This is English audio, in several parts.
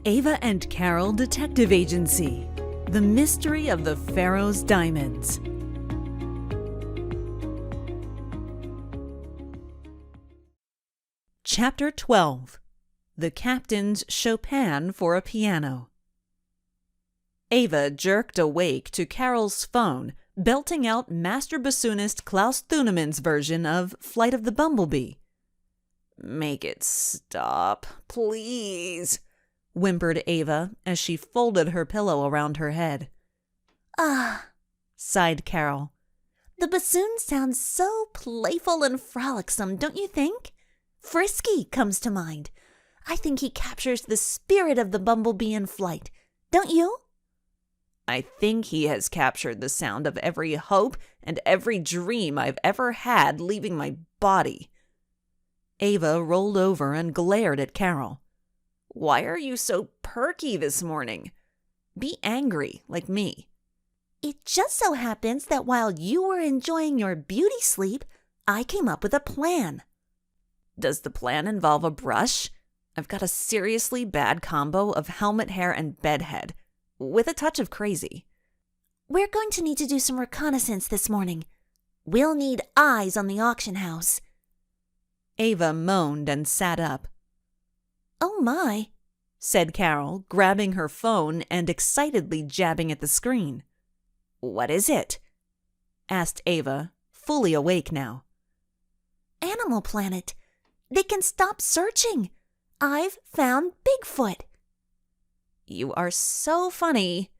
Ava and Carol Detective Agency. The Mystery of the Pharaoh's Diamonds. Chapter 12. The Captain's Chopin for a Piano. Ava jerked awake to Carol's phone, belting out master bassoonist Klaus Thunemann's version of Flight of the Bumblebee. "Make it stop, please," whimpered Ava as she folded her pillow around her head. "Ah," sighed Carol. "The bassoon sounds so playful and frolicsome, don't you think? Frisky comes to mind. I think he captures the spirit of the bumblebee in flight, don't you?" "I think he has captured the sound of every hope and every dream I've ever had leaving my body." Ava rolled over and glared at Carol. "Why are you so perky this morning? Be angry, like me." "It just so happens that while you were enjoying your beauty sleep, I came up with a plan." "Does the plan involve a brush? I've got a seriously bad combo of helmet hair and bedhead, with a touch of crazy." "We're going to need to do some reconnaissance this morning. We'll need eyes on the auction house." Ava moaned and sat up. "Oh my," said Carol, grabbing her phone and excitedly jabbing at the screen. "What is it?" asked Ava, fully awake now. "Animal Planet. They can stop searching. I've found Bigfoot." "You are so funny."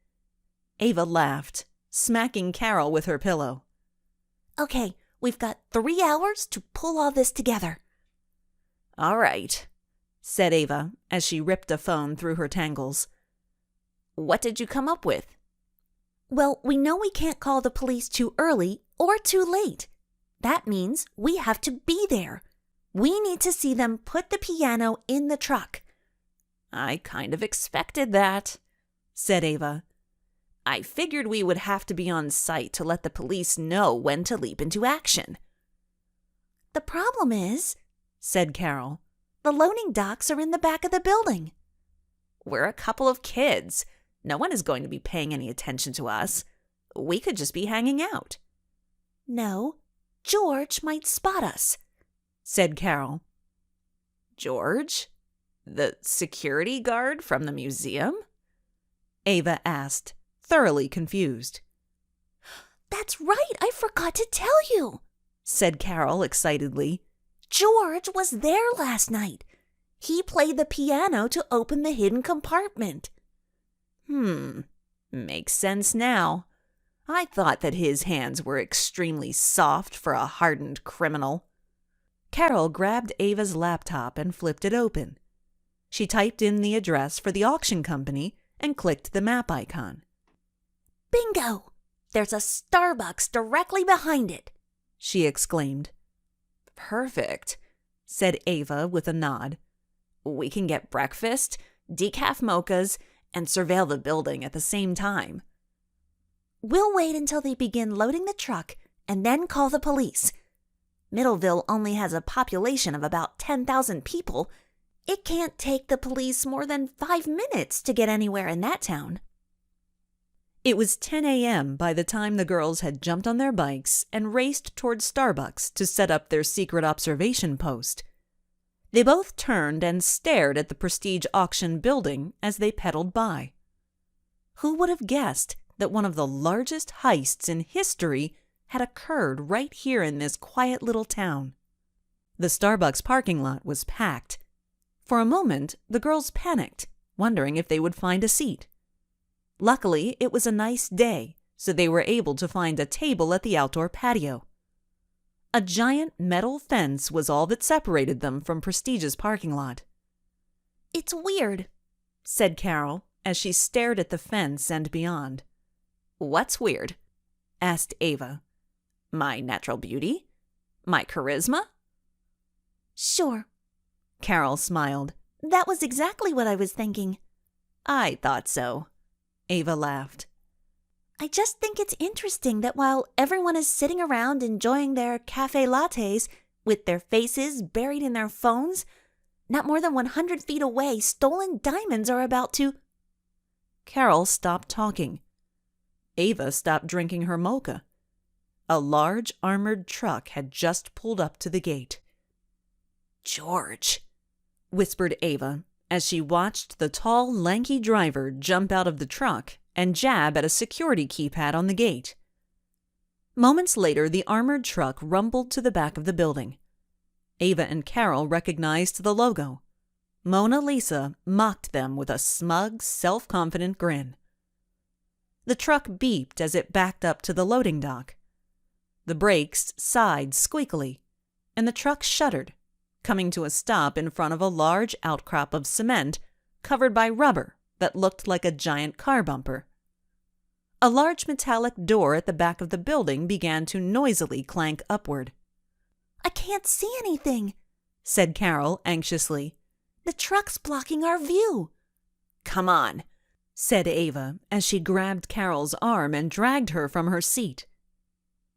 Ava laughed, smacking Carol with her pillow. "Okay, we've got 3 hours to pull all this together." "All right," said Ava as she ripped a phone through her tangles. "What did you come up with?" "Well, we know we can't call the police too early or too late. That means we have to be there. We need to see them put the piano in the truck." "I kind of expected that," said Ava. "I figured we would have to be on site to let the police know when to leap into action." "The problem is," said Carol, "the loading docks are in the back of the building." "We're a couple of kids. No one is going to be paying any attention to us. We could just be hanging out." "No, George might spot us," said Carol. "George? The security guard from the museum?" Ava asked, thoroughly confused. "That's right, I forgot to tell you," said Carol excitedly. "George was there last night. He played the piano to open the hidden compartment." Makes sense now. I thought that his hands were extremely soft for a hardened criminal." Carol grabbed Ava's laptop and flipped it open. She typed in the address for the auction company and clicked the map icon. "Bingo! There's a Starbucks directly behind it," she exclaimed. "Perfect," said Ava with a nod. "We can get breakfast, decaf mochas, and surveil the building at the same time." "We'll wait until they begin loading the truck and then call the police. Middleville only has a population of about 10,000 people. It can't take the police more than 5 minutes to get anywhere in that town." It was 10 a.m. by the time the girls had jumped on their bikes and raced towards Starbucks to set up their secret observation post. They both turned and stared at the prestige auction building as they pedaled by. Who would have guessed that one of the largest heists in history had occurred right here in this quiet little town? The Starbucks parking lot was packed. For a moment, the girls panicked, wondering if they would find a seat. Luckily, it was a nice day, so they were able to find a table at the outdoor patio. A giant metal fence was all that separated them from Prestige's parking lot. "It's weird," said Carol as she stared at the fence and beyond. "What's weird?" asked Ava. "My natural beauty? My charisma?" "Sure," Carol smiled. "That was exactly what I was thinking." "I thought so," Ava laughed. "I just think it's interesting that while everyone is sitting around enjoying their cafe lattes with their faces buried in their phones, Not more than 100 feet away, stolen diamonds are about to... Carol stopped talking. Ava stopped drinking her mocha. A large armored truck had just pulled up to the gate. "George," whispered Ava as she watched the tall, lanky driver jump out of the truck and jab at a security keypad on the gate. Moments later, the armored truck rumbled to the back of the building. Ava and Carol recognized the logo. Mona Lisa mocked them with a smug, self-confident grin. The truck beeped as it backed up to the loading dock. The brakes sighed squeakily, and the truck shuddered, coming to a stop in front of a large outcrop of cement covered by rubber that looked like a giant car bumper. A large metallic door at the back of the building began to noisily clank upward. "I can't see anything," said Carol anxiously. "The truck's blocking our view." "Come on," said Ava as she grabbed Carol's arm and dragged her from her seat.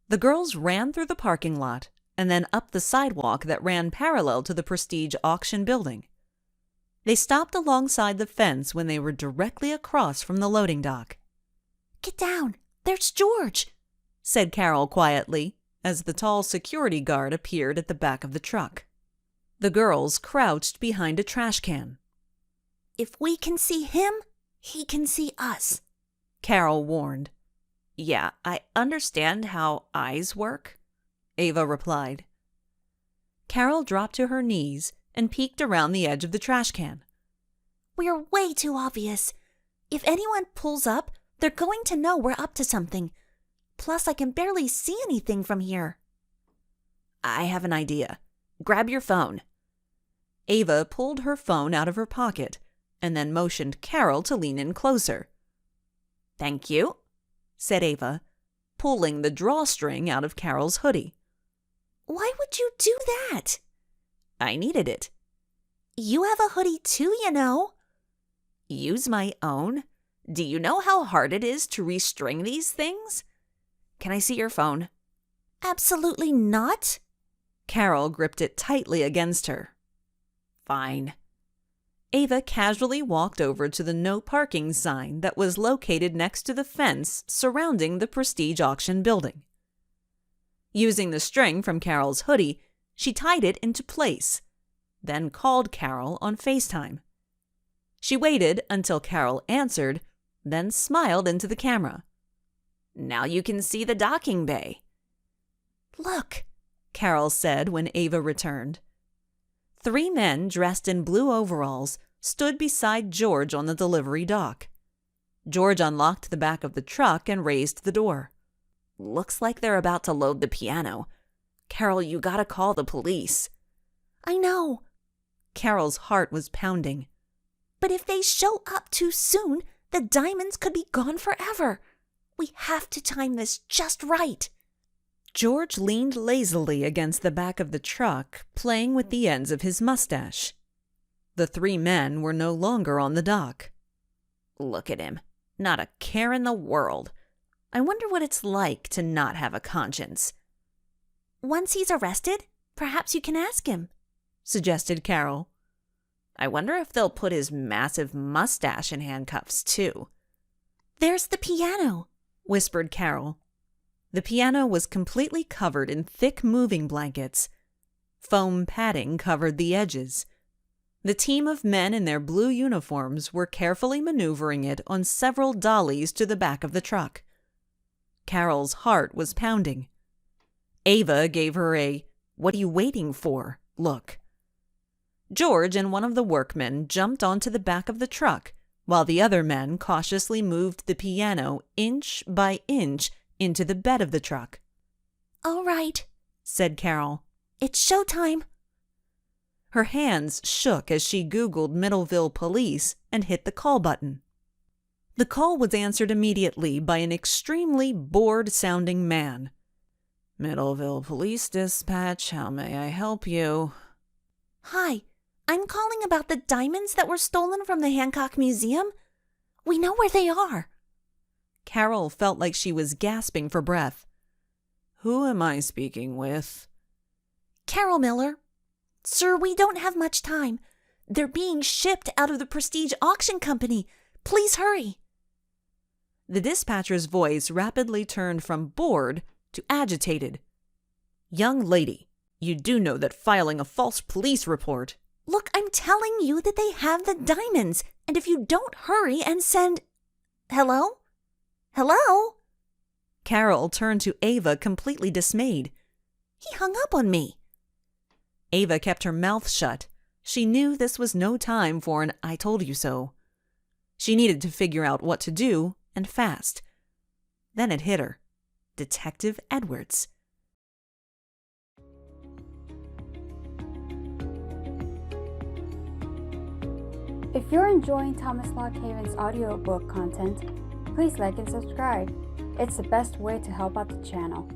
The girls ran through the parking lot and then up the sidewalk that ran parallel to the Prestige auction building. They stopped alongside the fence when they were directly across from the loading dock. "Get down! There's George!" said Carol quietly as the tall security guard appeared at the back of the truck. The girls crouched behind a trash can. "If we can see him, he can see us," Carol warned. "Yeah, I understand how eyes work," Ava replied. Carol dropped to her knees and peeked around the edge of the trash can. "We're way too obvious. If anyone pulls up, they're going to know we're up to something. Plus, I can barely see anything from here." "I have an idea. Grab your phone." Ava pulled her phone out of her pocket and then motioned Carol to lean in closer. "Thank you," said Ava, pulling the drawstring out of Carol's hoodie. "Why would you do that?" "I needed it." "You have a hoodie too, you know." "Use my own? Do you know how hard it is to restring these things? Can I see your phone?" "Absolutely not." Carol gripped it tightly against her. "Fine." Ava casually walked over to the no parking sign that was located next to the fence surrounding the Prestige auction building. Using the string from Carol's hoodie, she tied it into place, then called Carol on FaceTime. She waited until Carol answered, then smiled into the camera. "Now you can see the docking bay." "Look," Carol said when Ava returned. 3 men dressed in blue overalls stood beside George on the delivery dock. George unlocked the back of the truck and raised the door. "Looks like they're about to load the piano. Carol, you gotta call the police." "I know." Carol's heart was pounding. "But if they show up too soon, the diamonds could be gone forever. We have to time this just right." George leaned lazily against the back of the truck, playing with the ends of his mustache. The 3 men were no longer on the dock. "Look at him. Not a care in the world. I wonder what it's like to not have a conscience." "Once he's arrested, perhaps you can ask him," suggested Carol. "I wonder if they'll put his massive mustache in handcuffs, too." "There's the piano," whispered Carol. The piano was completely covered in thick moving blankets. Foam padding covered the edges. The team of men in their blue uniforms were carefully maneuvering it on several dollies to the back of the truck. Carol's heart was pounding. Ava gave her a "what are you waiting for" look. George and one of the workmen jumped onto the back of the truck, while the other men cautiously moved the piano inch by inch into the bed of the truck. "All right," said Carol. "It's showtime." Her hands shook as she Googled Middleville Police and hit the call button. The call was answered immediately by an extremely bored-sounding man. "Middleville Police Dispatch, how may I help you?" "Hi, I'm calling about the diamonds that were stolen from the Hancock Museum. We know where they are." Carol felt like she was gasping for breath. "Who am I speaking with?" "Carol Miller." "Sir, we don't have much time. They're being shipped out of the Prestige Auction Company. Please hurry. The dispatcher's voice rapidly turned from bored to agitated. Young lady, you do know that filing a false police report... Look, I'm telling you that they have the diamonds, and if you don't hurry and send... Hello? Hello? Carol turned to Ava completely dismayed. He hung up on me. Ava kept her mouth shut. She knew this was no time for an I told you so. She needed to figure out what to do, and fast. Then it hit her. Detective Edwards. If you're enjoying Thomas Lockhaven's audiobook content, please like and subscribe. It's the best way to help out the channel.